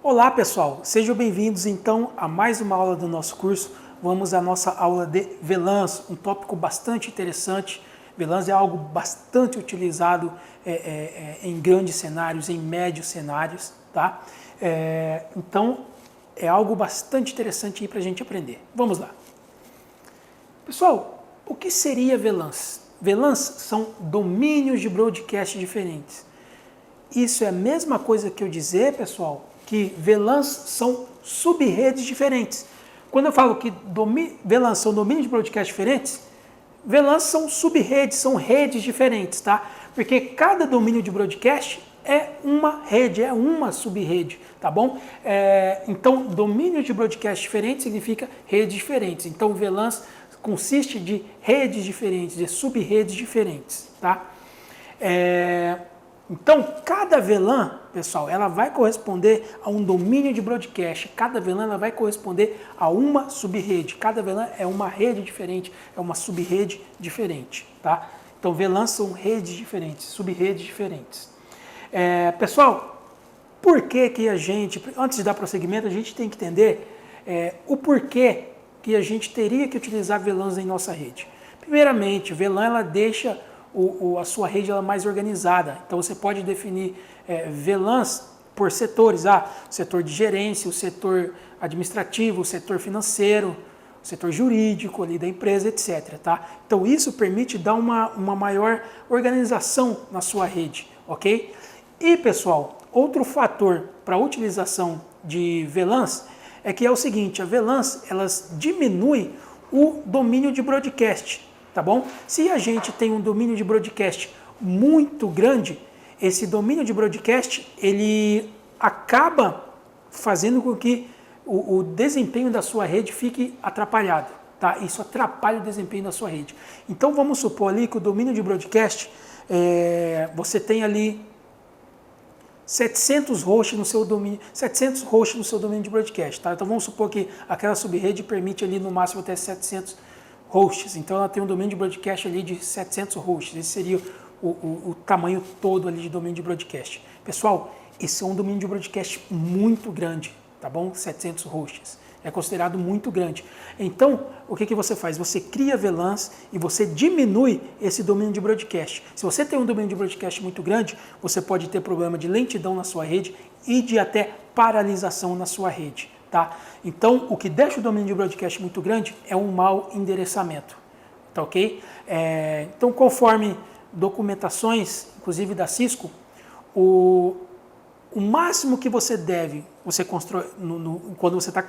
Olá pessoal, sejam bem-vindos então a mais uma aula do nosso curso. Vamos à nossa aula de VLANs, um tópico bastante interessante. VLANs é algo bastante utilizado em grandes cenários, em médios cenários, tá? Então é algo bastante interessante para a gente aprender. Vamos lá. Pessoal, o que seria VLANs? VLANs são domínios de broadcast diferentes. Isso é a mesma coisa que eu dizer, pessoal, que VLANs são sub-redes diferentes. Quando eu falo que VLANs são domínios de broadcast diferentes, VLANs são sub-redes, são redes diferentes, tá? Porque cada domínio de broadcast é uma rede, é uma sub-rede, tá bom? Então, domínio de broadcast diferente significa redes diferentes. Então, VLANs consiste de redes diferentes, de sub-redes diferentes, tá? Então, cada VLAN, pessoal, ela vai corresponder a um domínio de broadcast. Cada VLAN ela vai corresponder a uma sub-rede. Cada VLAN é uma rede diferente, é uma sub-rede diferente, tá? Então, VLANs são redes diferentes, sub-redes diferentes. Pessoal, por que que a gente, antes de dar prosseguimento, a gente tem que entender o porquê que a gente teria que utilizar VLANs em nossa rede. Primeiramente, VLAN ela deixa a sua rede ela mais organizada. Então você pode definir VLANs por setores, o setor de gerência, o setor administrativo, o setor financeiro, o setor jurídico ali da empresa, etc. Tá? Então isso permite dar uma maior organização na sua rede, ok? E pessoal, outro fator para a utilização de VLANs é que é o seguinte, a VLANs elas diminuem o domínio de broadcast. Tá bom? Se a gente tem um domínio de broadcast muito grande, esse domínio de broadcast ele acaba fazendo com que o desempenho da sua rede fique atrapalhado. Tá? Isso atrapalha o desempenho da sua rede. Então vamos supor ali que o domínio de broadcast, você tem ali 700 hosts no seu domínio, 700 hosts no seu domínio de broadcast. Tá? Então vamos supor que aquela subrede permite ali no máximo até 700 hosts, então ela tem um domínio de broadcast ali de 700 hosts, esse seria o tamanho todo ali de domínio de broadcast. Pessoal, esse é um domínio de broadcast muito grande, tá bom? 700 hosts, é considerado muito grande. Então, o que você faz? Você cria VLANs e você diminui esse domínio de broadcast. Se você tem um domínio de broadcast muito grande, você pode ter problema de lentidão na sua rede e de até paralisação na sua rede. Tá? Então, o que deixa o domínio de broadcast muito grande é um mau endereçamento, tá ok? Então, conforme documentações, inclusive da Cisco, o máximo que você deve, quando você está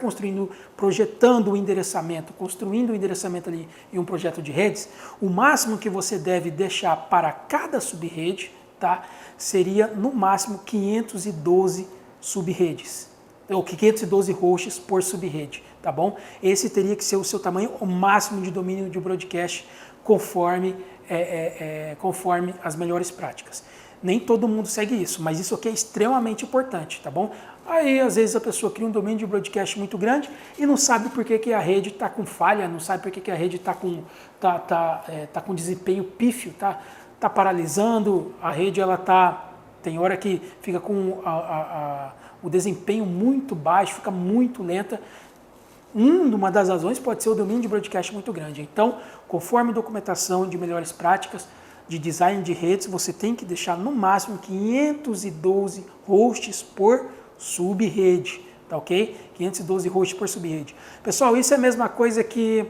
projetando o endereçamento, construindo o endereçamento ali em um projeto de redes, o máximo que você deve deixar para cada subrede, tá? Seria no máximo 512 subredes. Ou 512 hosts por subrede, tá bom? Esse teria que ser o seu tamanho, o máximo de domínio de broadcast, conforme as melhores práticas. Nem todo mundo segue isso, mas isso aqui é extremamente importante, tá bom? Aí, às vezes, a pessoa cria um domínio de broadcast muito grande e não sabe por que a rede está com falha, não sabe por que a rede está com desempenho pífio, tá paralisando, a rede tem hora que fica com o desempenho muito baixo, fica muito lenta. Uma das razões pode ser o domínio de broadcast muito grande. Então, conforme documentação de melhores práticas de design de redes, você tem que deixar no máximo 512 hosts por subrede, tá ok? 512 hosts por subrede. Pessoal, isso é a mesma coisa que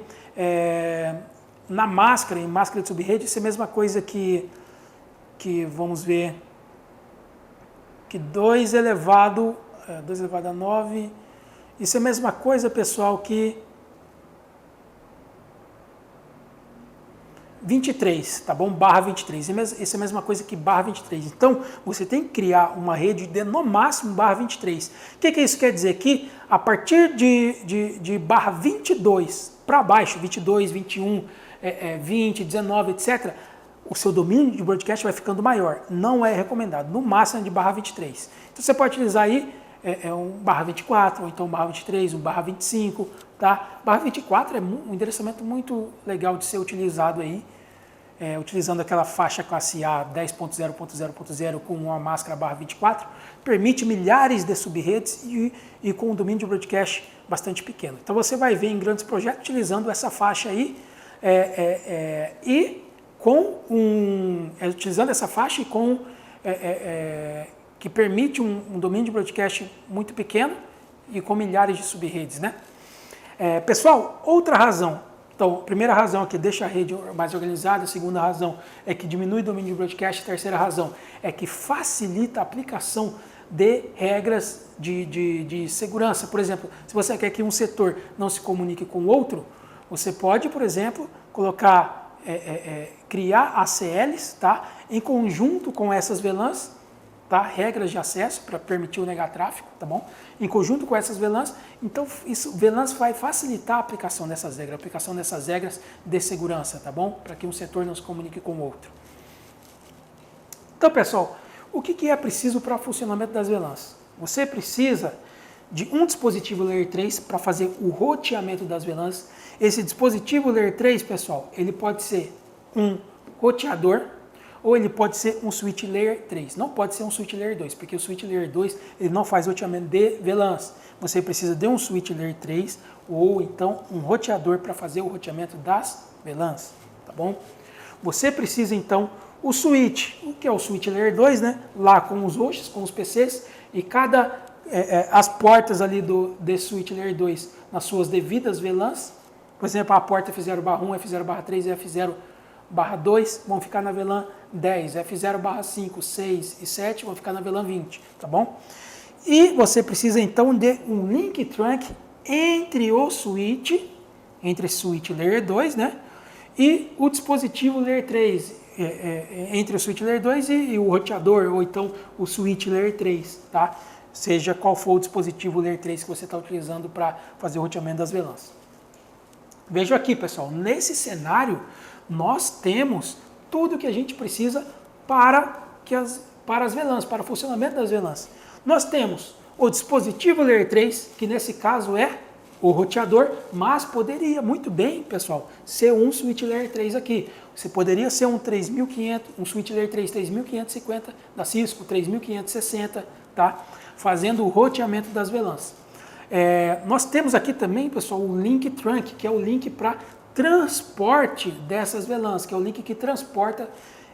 em máscara de subrede, isso é a mesma coisa que vamos ver, que 2 elevado a 9, isso é a mesma coisa, pessoal, que 23, tá bom? Barra 23, isso é a mesma coisa que barra 23. Então, você tem que criar uma rede de, no máximo, barra 23. O que isso quer dizer? Que a partir de barra 22 para baixo, 22, 21, 20, 19, etc., o seu domínio de broadcast vai ficando maior. Não é recomendado, no máximo de barra 23. Então você pode utilizar aí um barra 24, ou então um barra 23, um barra 25, tá? Barra 24 é um endereçamento muito legal de ser utilizado aí. utilizando aquela faixa classe A 10.0.0.0 com uma máscara /24, permite milhares de subredes e com um domínio de broadcast bastante pequeno. Então você vai ver em grandes projetos utilizando essa faixa aí utilizando essa faixa e que permite um domínio de broadcast muito pequeno e com milhares de subredes, né? Pessoal, outra razão. Então, a primeira razão é que deixa a rede mais organizada, a segunda razão é que diminui o domínio de broadcast, a terceira razão é que facilita a aplicação de regras de segurança. Por exemplo, se você quer que um setor não se comunique com o outro, você pode, por exemplo, colocar, criar ACLs, tá? Em conjunto com essas VLANs, tá? Regras de acesso para permitir o negar tráfego, tá bom? Em conjunto com essas VLANs, então VLANs vai facilitar a aplicação dessas regras de segurança, tá bom? Para que um setor não se comunique com o outro. Então, pessoal, o que é preciso para o funcionamento das VLANs? Você precisa de um dispositivo Layer 3 para fazer o roteamento das VLANs. Esse dispositivo Layer 3, pessoal, ele pode ser um roteador, ou ele pode ser um switch layer 3. Não pode ser um switch layer 2, porque o switch layer 2 ele não faz roteamento de VLANs. Você precisa de um switch layer 3 ou então um roteador para fazer o roteamento das VLANs, tá bom? Você precisa então o switch, o que é o switch layer 2, né? Lá com os hosts, com os PCs, e as portas ali desse switch layer 2 nas suas devidas VLANs. Por exemplo, a porta F0/1, F0/3 e F0/2 vão ficar na VLAN 10, F0/5, 6 e 7 vão ficar na VLAN 20, tá bom? E você precisa então de um link trunk entre o switch, entre esse switch layer 2, né? E o dispositivo layer 3, entre o switch layer 2 e o roteador, ou então o switch layer 3, tá? Seja qual for o dispositivo layer 3 que você está utilizando para fazer o roteamento das VLANs. Veja aqui, pessoal, nesse cenário nós temos tudo o que a gente precisa para as VLANs, para o funcionamento das VLANs. Nós temos o dispositivo Layer 3, que nesse caso é o roteador, mas poderia muito bem, pessoal, ser um switch Layer 3 aqui. Você poderia ser um 3500, um switch Layer 3 3550 da Cisco, 3560, tá? Fazendo o roteamento das VLANs. Nós temos aqui também, pessoal, o link trunk, que é o link para transporte dessas VLANs, que é o link que transporta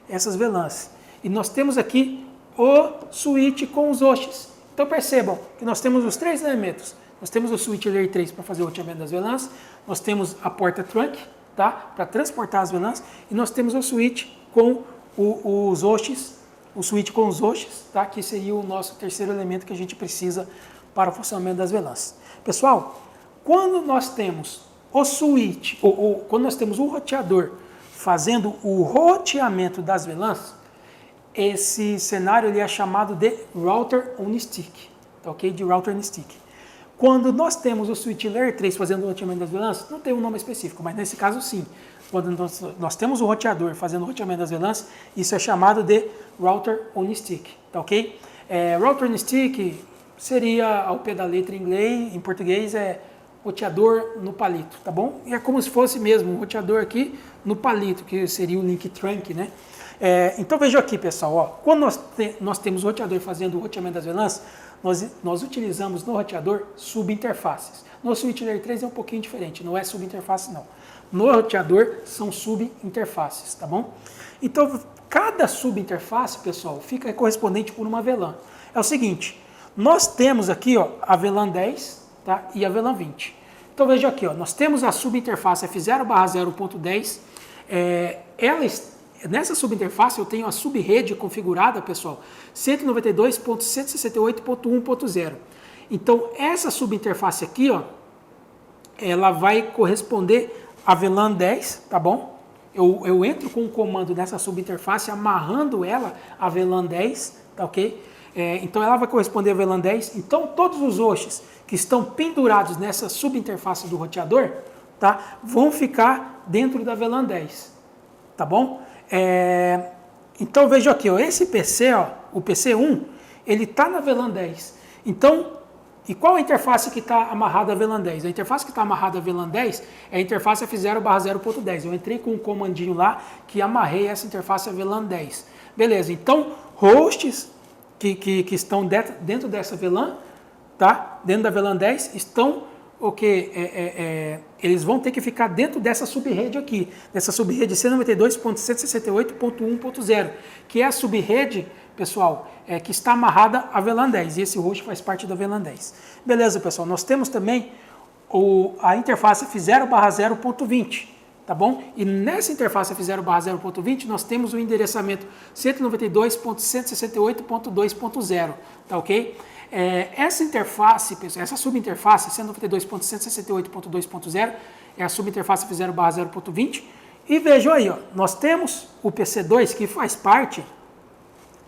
essas VLANs. E nós temos aqui o switch com os hosts. Então percebam que nós temos os três elementos. Nós temos o switch layer 3 para fazer o roteamento das VLANs, nós temos a porta trunk, tá, para transportar as VLANs, e nós temos o switch com os hosts, o switch com os hosts, tá, que seria o nosso terceiro elemento que a gente precisa para o funcionamento das VLANs. Pessoal, quando nós temos o switch, ou quando nós temos o roteador fazendo o roteamento das VLANs, esse cenário ele é chamado de Router on Stick, tá, ok? De Router on Stick. Quando nós temos o switch layer 3 fazendo o roteamento das VLANs, não tem um nome específico, mas nesse caso sim. Quando nós temos o roteador fazendo o roteamento das VLANs, isso é chamado de Router on Stick, tá, ok? Router on Stick seria, ao pé da letra em português, roteador no palito, tá bom? E é como se fosse mesmo um roteador aqui no palito, que seria o link trunk, né? Então veja aqui, pessoal, ó, quando nós temos o roteador fazendo o roteamento das VLANs, nós utilizamos no roteador subinterfaces. No switch layer 3 é um pouquinho diferente, não é subinterface não. No roteador são subinterfaces, tá bom? Então cada subinterface, pessoal, fica correspondente por uma VLAN. É o seguinte, nós temos aqui, ó, a VLAN 10, tá, e a VLAN 20. Então veja aqui, ó, nós temos a subinterface F0/0.10, nessa subinterface eu tenho a subrede configurada, pessoal, 192.168.1.0. Então essa subinterface aqui, ó, ela vai corresponder à VLAN 10, tá bom? Eu entro com um comando nessa subinterface amarrando ela à VLAN 10, tá ok? Então ela vai corresponder à VLAN 10. Então todos os hosts que estão pendurados nessa subinterface do roteador, tá, vão ficar dentro da VLAN 10, tá bom? Então veja aqui, ó, esse PC, ó, o PC1, ele está na VLAN 10. Então E qual a interface que está amarrada a VLAN 10? A interface que está amarrada a VLAN 10 é a interface F0/0.10. Eu entrei com um comandinho lá que amarrei essa interface a VLAN 10. Beleza, então hosts que estão dentro dessa VLAN, tá? Dentro da VLAN 10, estão eles vão ter que ficar dentro dessa subrede aqui, dessa subrede C92.168.1.0, que é a subrede, pessoal, que está amarrada à VLAN 10, e esse host faz parte da VLAN 10. Beleza, pessoal, nós temos também a interface F0/0.20, tá bom? E nessa interface F0/0.20 nós temos o endereçamento 192.168.2.0, tá ok? Essa interface, pessoal, essa subinterface 192.168.2.0 é a subinterface F0/0.20. E vejam aí, ó, nós temos o PC2 que faz parte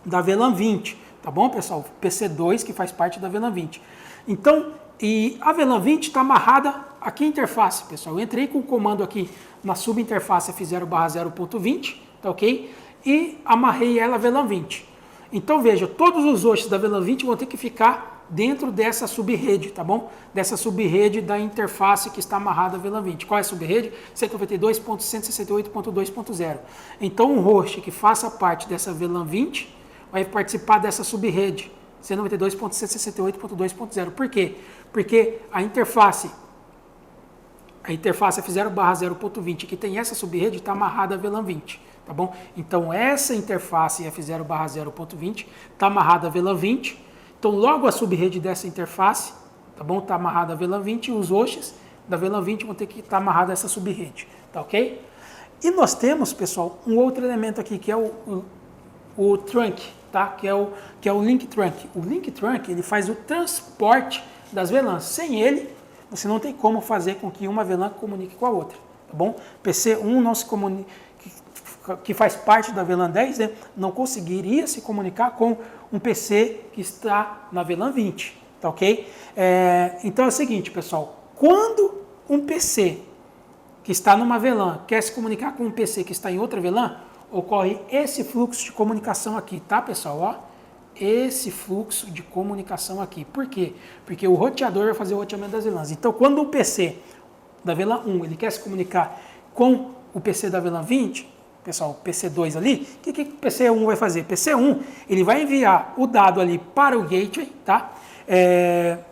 da VLAN 20, tá bom, pessoal? PC2 que faz parte da VLAN 20. Então, e a VLAN 20 está amarrada aqui à interface, pessoal. Eu entrei com o comando aqui na subinterface F0/0.20, tá ok? E amarrei ela à VLAN 20. Então veja, todos os hosts da VLAN 20 vão ter que ficar dentro dessa subrede, tá bom? Dessa subrede da interface que está amarrada à VLAN 20. Qual é a subrede? 192.168.2.0. Então um host que faça parte dessa VLAN 20 vai participar dessa subrede 192.168.2.0. Por quê? Porque a interface F0/0.20 que tem essa subrede está amarrada à VLAN 20. Tá bom? Então, essa interface F0/0.20 está amarrada a VLAN 20. Então, logo a subrede dessa interface, tá bom? Está amarrada a VLAN 20 e os hosts da VLAN 20 vão ter que estar amarrada a essa subrede, tá ok? E nós temos, pessoal, um outro elemento aqui que é o trunk, tá? Que é o link trunk. O link trunk, ele faz o transporte das VLANs. Sem ele, você não tem como fazer com que uma VLAN comunique com a outra, tá bom? PC1 não se comunica, que faz parte da VLAN 10, né, não conseguiria se comunicar com um PC que está na VLAN 20, tá ok? Então é o seguinte, pessoal, quando um PC que está numa VLAN quer se comunicar com um PC que está em outra VLAN, ocorre esse fluxo de comunicação aqui, tá, pessoal? Ó, esse fluxo de comunicação aqui. Por quê? Porque o roteador vai fazer o roteamento das VLANs. Então, quando um PC da VLAN 1 ele quer se comunicar com o PC da VLAN 20, pessoal, PC2 ali, o que o PC1 vai fazer? PC1, ele vai enviar o dado ali para o gateway, tá?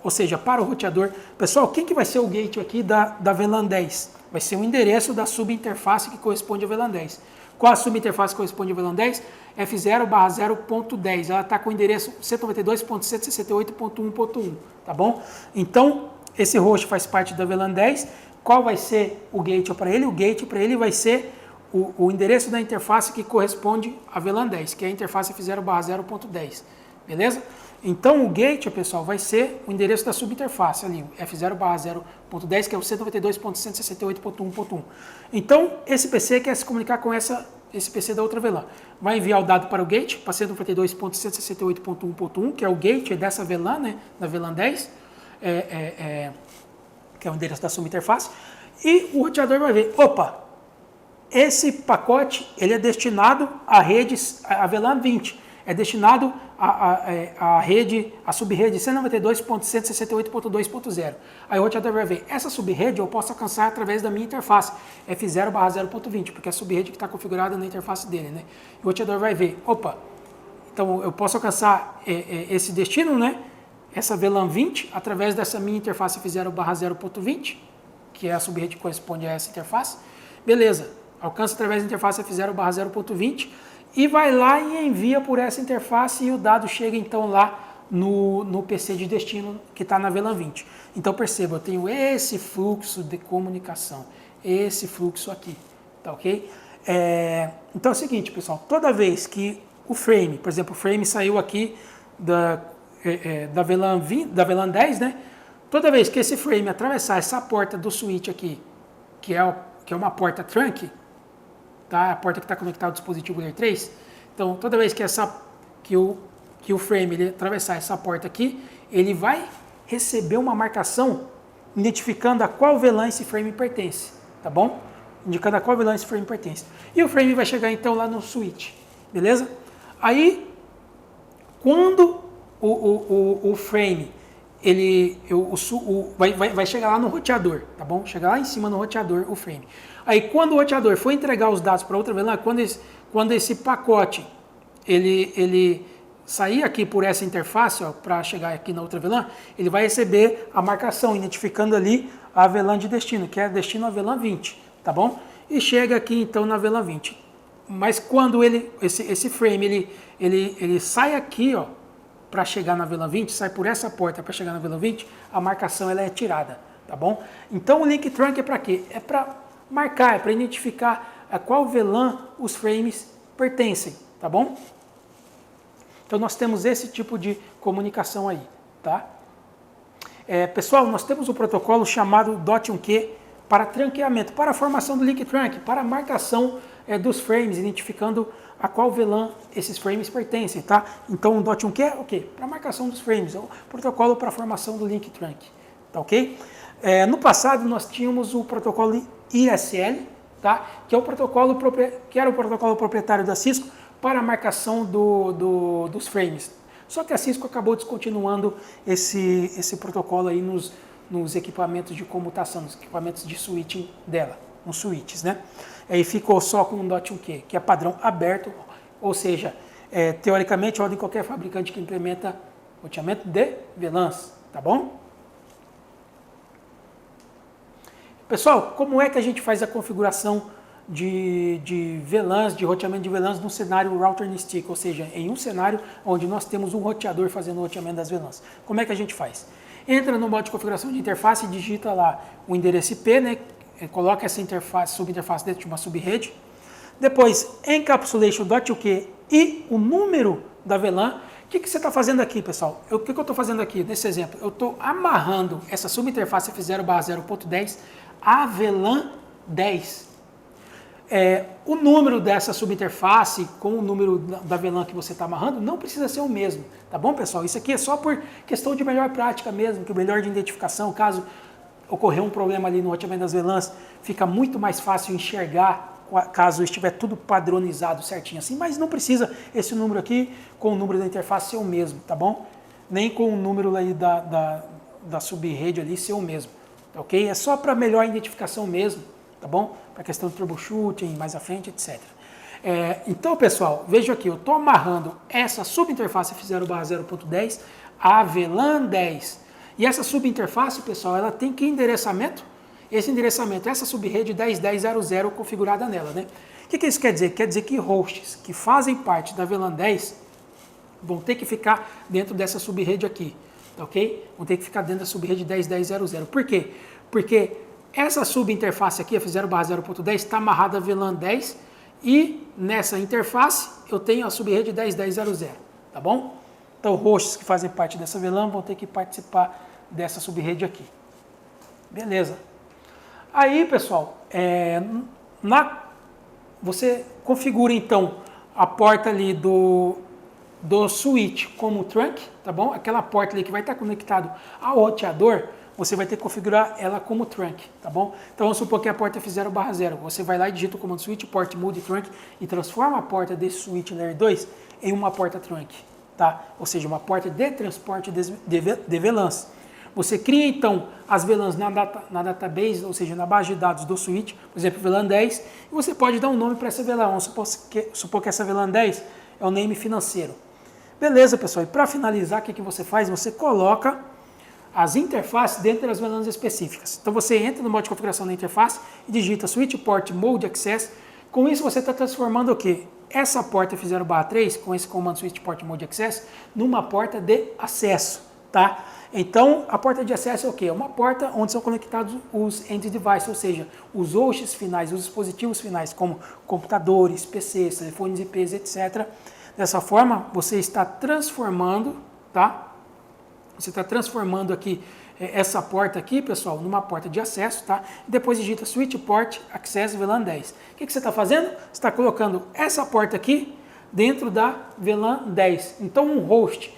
Ou seja, para o roteador. Pessoal, quem que vai ser o gateway aqui da VLAN 10? Vai ser o endereço da subinterface que corresponde à VLAN 10. Qual a subinterface que corresponde à VLAN 10? F0/0.10. Ela está com o endereço 192.168.1.1, tá bom? Então, esse host faz parte da VLAN 10. Qual vai ser o gateway para ele? O gateway para ele vai ser o endereço da interface que corresponde à VLAN 10, que é a interface F0/0.10, beleza? Então o gateway, pessoal, vai ser o endereço da subinterface ali, F0/0.10, que é o 192.168.1.1. Então esse PC quer se comunicar com esse PC da outra VLAN. Vai enviar o dado para o gateway, para 192.168.1.1, que é o gateway dessa VLAN, né, da VLAN 10, que é o endereço da subinterface, e o roteador vai ver, opa, esse pacote ele é destinado à rede, a VLAN 20, é destinado à subrede 192.168.2.0. Aí o roteador vai ver, essa subrede eu posso alcançar através da minha interface, F0/0.20, porque é a subrede que está configurada na interface dele, né? E o roteador vai ver, opa, então eu posso alcançar esse destino, né? Essa VLAN 20, através dessa minha interface F0/0.20, que é a subrede que corresponde a essa interface. Beleza. Alcança através da interface F0/0.20 e vai lá e envia por essa interface e o dado chega então lá no PC de destino que está na VLAN 20. Então perceba, eu tenho esse fluxo de comunicação, esse fluxo aqui, tá ok? Então é o seguinte, pessoal, toda vez que o frame, por exemplo, o frame saiu aqui da VLAN 20, da VLAN 10, né? Toda vez que esse frame atravessar essa porta do switch aqui, que é uma porta trunk, tá? A porta que está conectada ao dispositivo Layer 3. Então, toda vez que o frame ele atravessar essa porta aqui, ele vai receber uma marcação identificando a qual VLAN esse frame pertence, tá bom? Indicando a qual VLAN esse frame pertence. E o frame vai chegar então lá no switch, beleza? Aí, quando o frame vai chegar lá no roteador, tá bom? Chegar lá em cima no roteador o frame. Aí quando o roteador for entregar os dados para outra VLAN, quando esse pacote ele sair aqui por essa interface para chegar aqui na outra VLAN, ele vai receber a marcação identificando ali a VLAN de destino, que é destino a VLAN 20, tá bom? E chega aqui então na VLAN 20. Mas quando esse frame ele sai aqui, ó, para chegar na VLAN 20, sai por essa porta para chegar na VLAN 20, a marcação ela é tirada, tá bom? Então o link trunk é para quê? É para marcar, é para identificar a qual VLAN os frames pertencem, tá bom? Então nós temos esse tipo de comunicação aí, tá? Pessoal, nós temos um protocolo chamado .1q para tranqueamento, para a formação do link trunk, para a marcação dos frames, identificando a qual VLAN esses frames pertencem, tá? Então o .1q é o quê? Para a marcação dos frames, é o protocolo para a formação do link trunk, tá ok? No passado nós tínhamos o protocolo ISL, tá? Que era o protocolo proprietário da Cisco para a marcação dos frames. Só que a Cisco acabou descontinuando esse protocolo aí nos equipamentos de comutação, nos equipamentos de switching dela, nos switches, né? Aí ficou só com o .1q, que é padrão aberto, ou seja, teoricamente roda em qualquer fabricante que implementa roteamento de VLANs, tá bom? Pessoal, como é que a gente faz a configuração de VLANs, de roteamento de VLANs no cenário router and stick, ou seja, em um cenário onde nós temos um roteador fazendo o roteamento das VLANs? Como é que a gente faz? Entra no modo de configuração de interface e digita lá o endereço IP, né? Coloca essa subinterface dentro de uma subrede. Depois, encapsulation.uk e o número da VLAN. O que você está fazendo aqui, pessoal? O que eu estou fazendo aqui, nesse exemplo? Eu estou amarrando essa subinterface F0/0.10 a VLAN 10. O número dessa subinterface com o número da VLAN que você está amarrando não precisa ser o mesmo, tá bom, pessoal? Isso aqui é só por questão de melhor prática mesmo, que melhor de identificação, caso ocorrer um problema ali no roteamento das VLANs, fica muito mais fácil enxergar caso estiver tudo padronizado certinho assim, mas não precisa esse número aqui com o número da interface ser o mesmo, tá bom? Nem com o número aí da subrede ali ser o mesmo, tá ok? É só para melhor identificação mesmo, tá bom? Para questão de troubleshooting, mais à frente, etc. Então, pessoal, veja aqui, eu estou amarrando essa subinterface F0/0.10 a VLAN 10. E essa subinterface, pessoal, ela tem que endereçamento? Esse endereçamento, essa subrede 10.10.0.0 configurada nela, né? O que isso quer dizer? Quer dizer que hosts que fazem parte da VLAN 10 vão ter que ficar dentro dessa subrede aqui, tá ok? Vão ter que ficar dentro da subrede 10.10.0.0. Por quê? Porque essa subinterface aqui, F0/0.10, está amarrada a VLAN 10 e nessa interface eu tenho a subrede 10.10.0.0, tá bom? Então, hosts que fazem parte dessa VLAN vão ter que participar dessa subrede aqui. Beleza. Aí, pessoal, você configura, então, a porta ali do switch como trunk, tá bom? Aquela porta ali que vai estar conectado ao roteador, você vai ter que configurar ela como trunk, tá bom? Então, vamos supor que a porta é F0/0. Você vai lá e digita o comando switch, port mode trunk e transforma a porta desse switch layer 2 em uma porta trunk. Tá? Ou seja, uma porta de transporte de VLANs. Você cria, então, as VLANs na database, ou seja, na base de dados do switch, por exemplo, VLAN 10, e você pode dar um nome para essa VLAN. Vamos supor que essa VLAN 10 é o name financeiro. Beleza, pessoal. E para finalizar, o que você faz? Você coloca as interfaces dentro das VLANs específicas. Então, você entra no modo de configuração da interface e digita switch port mode access. Com isso, você está transformando o quê? Essa porta F0/3, com esse comando switch port mode access, numa porta de acesso, tá? Então, a porta de acesso é o quê? É uma porta onde são conectados os end devices, ou seja, os hosts finais, os dispositivos finais, como computadores, PCs, telefones IPs, etc. Dessa forma, você está transformando, tá? Você está transformando aqui essa porta aqui, pessoal, numa porta de acesso, tá? Depois digita switch port access VLAN 10. O que você está fazendo? Você está colocando essa porta aqui dentro da VLAN 10. Então, um host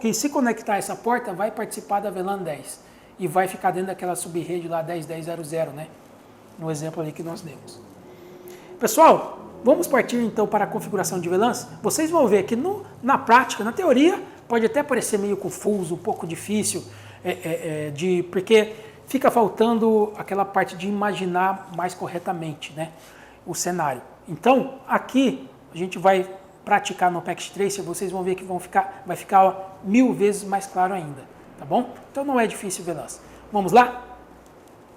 que se conectar a essa porta vai participar da VLAN 10 e vai ficar dentro daquela subrede lá 10.10.0.0, né? No exemplo ali que nós demos. Pessoal, vamos partir então para a configuração de VLANs. Vocês vão ver que na prática, na teoria, pode até parecer meio confuso, um pouco difícil, porque fica faltando aquela parte de imaginar mais corretamente, né, o cenário. Então, aqui a gente vai praticar no Apex Tracer, vocês vão ver que vai ficar 1000 vezes mais claro ainda, tá bom? Então não é difícil, Veloz. Vamos lá?